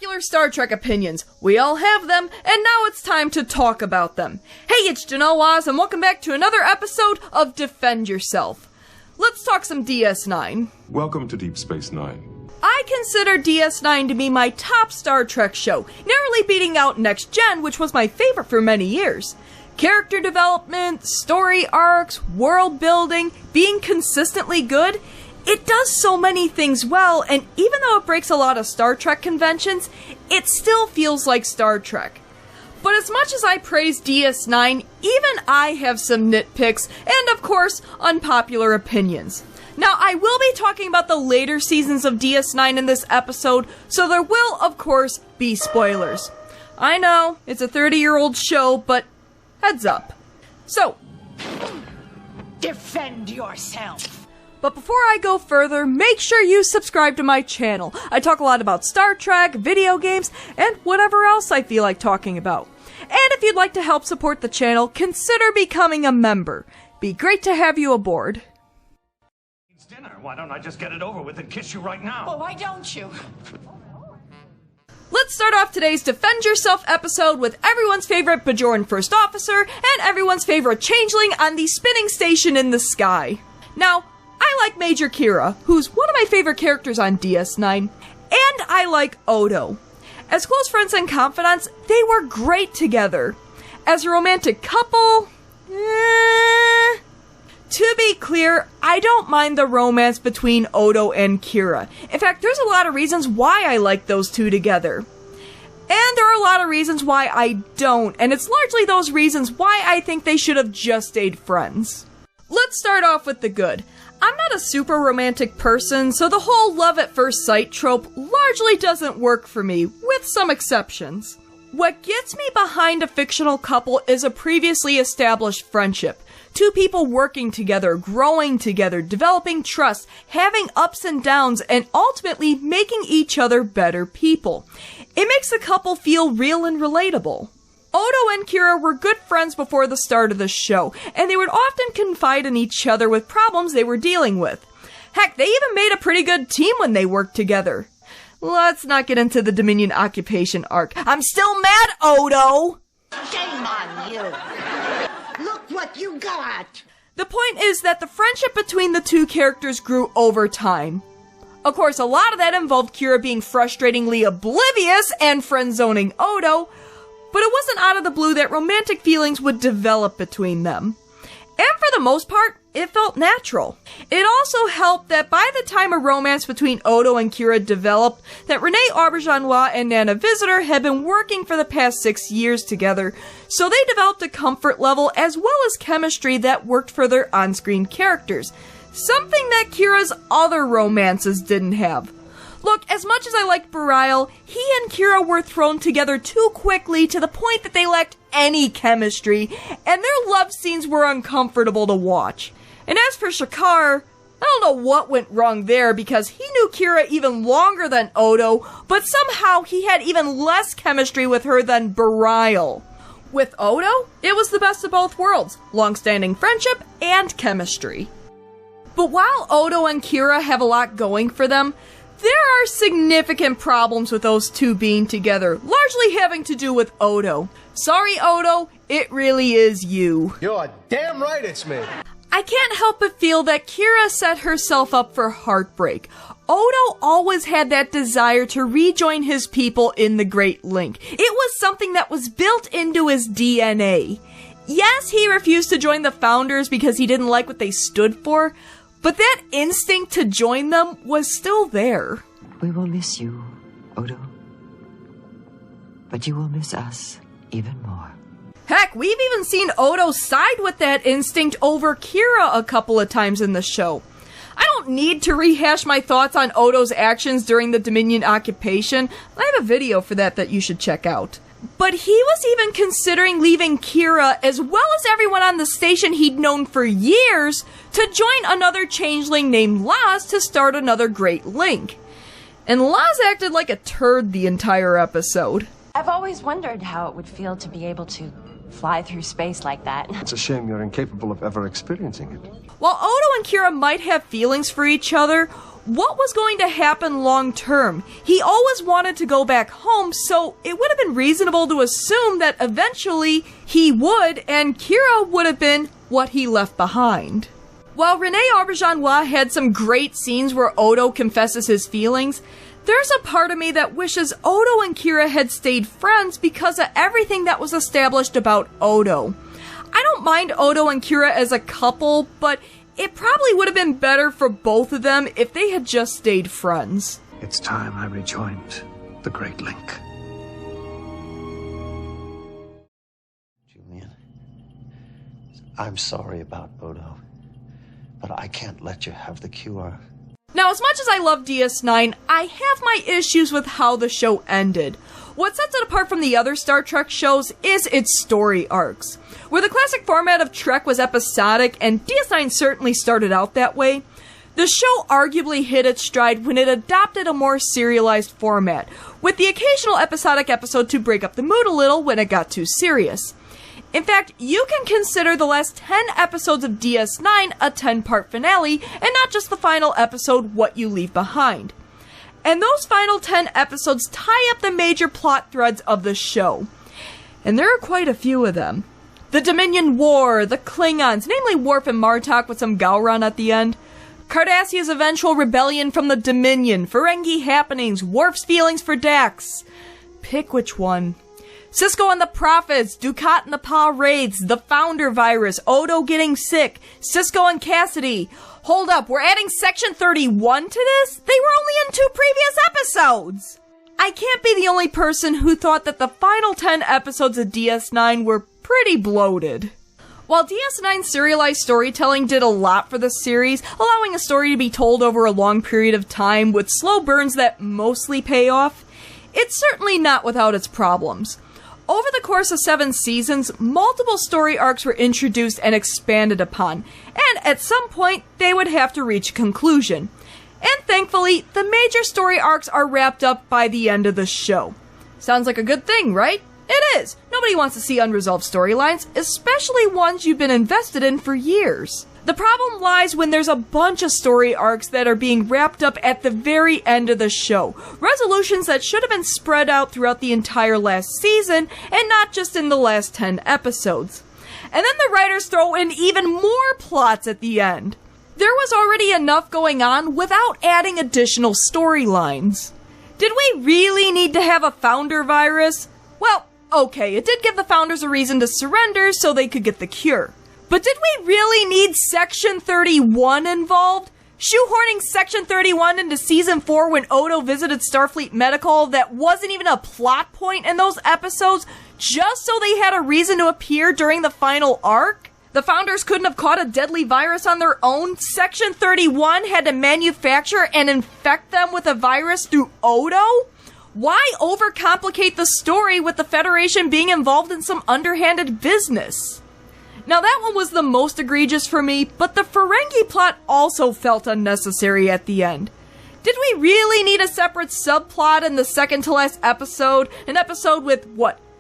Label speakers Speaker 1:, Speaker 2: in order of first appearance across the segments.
Speaker 1: Unpopular Star Trek opinions. We all have them, and now it's time to talk about them. Hey, it's Janelle Waz, and welcome back to another episode of Defend Yourself. Let's talk some DS9.
Speaker 2: Welcome to Deep Space Nine.
Speaker 1: I consider DS9 to be my top Star Trek show, narrowly beating out Next Gen, which was my favorite for many years. Character development, story arcs, world building, being consistently good, it does so many things well, and even though it breaks a lot of Star Trek conventions, it still feels like Star Trek. But as much as I praise DS9, even I have some nitpicks, and of course, unpopular opinions. Now, I will be talking about the later seasons of DS9 in this episode, so there will, of course, be spoilers. I know, it's a 30-year-old show, but heads up. So,
Speaker 3: defend yourself!
Speaker 1: But before I go further, make sure you subscribe to my channel. I talk a lot about Star Trek, video games, and whatever else I feel like talking about. And if you'd like to help support the channel, consider becoming a member. Be great to have you aboard.
Speaker 4: It's dinner. Why don't I just get it over with and kiss you right now?
Speaker 3: Well, why don't you?
Speaker 1: Let's start off today's Defend Yourself episode with everyone's favorite Bajoran First Officer and everyone's favorite changeling on the spinning station in the sky. Now, I like Major Kira, who's one of my favorite characters on DS9, and I like Odo. As close friends and confidants, they were great together. As a romantic couple, To be clear, I don't mind the romance between Odo and Kira. In fact, there's a lot of reasons why I like those two together. And there are a lot of reasons why I don't, and it's largely those reasons why I think they should have just stayed friends. Let's start off with the good. I'm not a super romantic person, so the whole love at first sight trope largely doesn't work for me, with some exceptions. What gets me behind a fictional couple is a previously established friendship. Two people working together, growing together, developing trust, having ups and downs, and ultimately making each other better people. It makes the couple feel real and relatable. Odo and Kira were good friends before the start of the show, and they would often confide in each other with problems they were dealing with. Heck, they even made a pretty good team when they worked together. Let's not get into the Dominion occupation arc. I'm still mad, Odo!
Speaker 3: Shame on you! Look what you got!
Speaker 1: The point is that the friendship between the two characters grew over time. Of course, a lot of that involved Kira being frustratingly oblivious and friend-zoning Odo, but it wasn't out of the blue that romantic feelings would develop between them. And for the most part, it felt natural. It also helped that by the time a romance between Odo and Kira developed, that Renee Auberjonois and Nana Visitor had been working for the past 6 years together, so they developed a comfort level as well as chemistry that worked for their on-screen characters, something that Kira's other romances didn't have. Look, as much as I liked Bareil, he and Kira were thrown together too quickly to the point that they lacked any chemistry, and their love scenes were uncomfortable to watch. And as for Shakar, I don't know what went wrong there because he knew Kira even longer than Odo, but somehow he had even less chemistry with her than Bareil. With Odo, it was the best of both worlds, long-standing friendship and chemistry. But while Odo and Kira have a lot going for them, there are significant problems with those two being together, largely having to do with Odo. Sorry, Odo, it really is you.
Speaker 5: You're damn right it's me.
Speaker 1: I can't help but feel that Kira set herself up for heartbreak. Odo always had that desire to rejoin his people in the Great Link. It was something that was built into his DNA. Yes, he refused to join the Founders because he didn't like what they stood for, but that instinct to join them was still there.
Speaker 6: We will miss you, Odo. But you will miss us even more.
Speaker 1: Heck, we've even seen Odo side with that instinct over Kira a couple of times in the show. I don't need to rehash my thoughts on Odo's actions during the Dominion occupation. I have a video for that you should check out. But he was even considering leaving Kira, as well as everyone on the station he'd known for years, to join another changeling named Laz to start another Great Link. And Laz acted like a turd the entire episode.
Speaker 7: I've always wondered how it would feel to be able to fly through space like that.
Speaker 5: It's a shame you're incapable of ever experiencing it.
Speaker 1: While Odo and Kira might have feelings for each other, what was going to happen long term? He always wanted to go back home, so it would have been reasonable to assume that eventually he would, and Kira would have been what he left behind. While Rene Auberjonois had some great scenes where Odo confesses his feelings, there's a part of me that wishes Odo and Kira had stayed friends because of everything that was established about Odo. I don't mind Odo and Kira as a couple, but it probably would have been better for both of them if they had just stayed friends.
Speaker 8: It's time I rejoined the Great Link. Julian, I'm sorry about Odo, but I can't let you have the cure.
Speaker 1: Now, as much as I love DS9, I have my issues with how the show ended. What sets it apart from the other Star Trek shows is its story arcs. Where the classic format of Trek was episodic, and DS9 certainly started out that way, the show arguably hit its stride when it adopted a more serialized format, with the occasional episodic episode to break up the mood a little when it got too serious. In fact, you can consider the last 10 episodes of DS9 a 10-part finale, and not just the final episode, What You Leave Behind. And those final 10 episodes tie up the major plot threads of the show. And there are quite a few of them. The Dominion War, the Klingons, namely Worf and Martok with some Gowron at the end, Cardassia's eventual rebellion from the Dominion, Ferengi happenings, Worf's feelings for Dax. Pick which one. Sisko and the Prophets, Dukat and the Pa raids, the Founder virus, Odo getting sick, Sisko and Cassidy. Hold up, we're adding Section 31 to this? They were only in 2 previous episodes! I can't be the only person who thought that the final 10 episodes of DS9 were pretty bloated. While DS9's serialized storytelling did a lot for the series, allowing a story to be told over a long period of time with slow burns that mostly pay off, it's certainly not without its problems. Over the course of 7 seasons, multiple story arcs were introduced and expanded upon, and at some point, they would have to reach a conclusion. And thankfully, the major story arcs are wrapped up by the end of the show. Sounds like a good thing, right? It is! Nobody wants to see unresolved storylines, especially ones you've been invested in for years. The problem lies when there's a bunch of story arcs that are being wrapped up at the very end of the show. Resolutions that should have been spread out throughout the entire last season, and not just in the last 10 episodes. And then the writers throw in even more plots at the end. There was already enough going on without adding additional storylines. Did we really need to have a Founder virus? Well, okay, it did give the Founders a reason to surrender so they could get the cure. But did we really need Section 31 involved? Shoehorning Section 31 into Season 4 when Odo visited Starfleet Medical that wasn't even a plot point in those episodes, just so they had a reason to appear during the final arc? The Founders couldn't have caught a deadly virus on their own? Section 31 had to manufacture and infect them with a virus through Odo? Why overcomplicate the story with the Federation being involved in some underhanded business? Now that one was the most egregious for me, but the Ferengi plot also felt unnecessary at the end. Did we really need a separate subplot in the second to last episode? An episode with,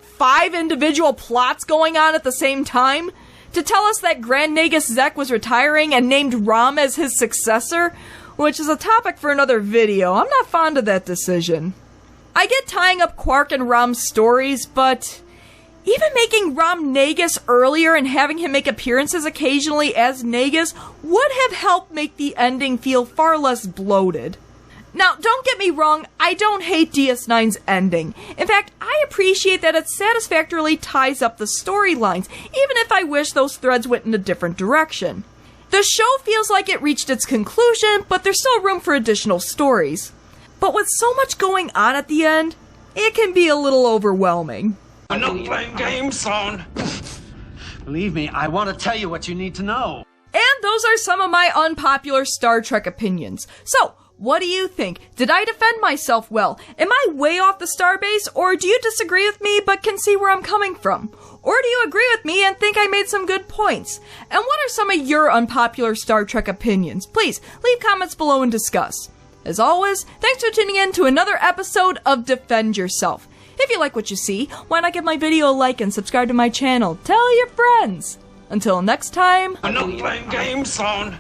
Speaker 1: 5 individual plots going on at the same time? To tell us that Grand Nagus Zek was retiring and named Rom as his successor? Which is a topic for another video. I'm not fond of that decision. I get tying up Quark and Rom's stories, but even making Rom Nagus earlier and having him make appearances occasionally as Nagus would have helped make the ending feel far less bloated. Now, don't get me wrong, I don't hate DS9's ending. In fact, I appreciate that it satisfactorily ties up the storylines, even if I wish those threads went in a different direction. The show feels like it reached its conclusion, but there's still room for additional stories. But with so much going on at the end, it can be a little overwhelming.
Speaker 4: I'm not playing games, son.
Speaker 8: Believe me, I want to tell you what you need to know.
Speaker 1: And those are some of my unpopular Star Trek opinions. So, what do you think? Did I defend myself well? Am I way off the starbase, or do you disagree with me but can see where I'm coming from? Or do you agree with me and think I made some good points? And what are some of your unpopular Star Trek opinions? Please, leave comments below and discuss. As always, thanks for tuning in to another episode of Defend Yourself. If you like what you see, why not give my video a like and subscribe to my channel? Tell your friends! Until next time,
Speaker 4: I'm not playing games, son.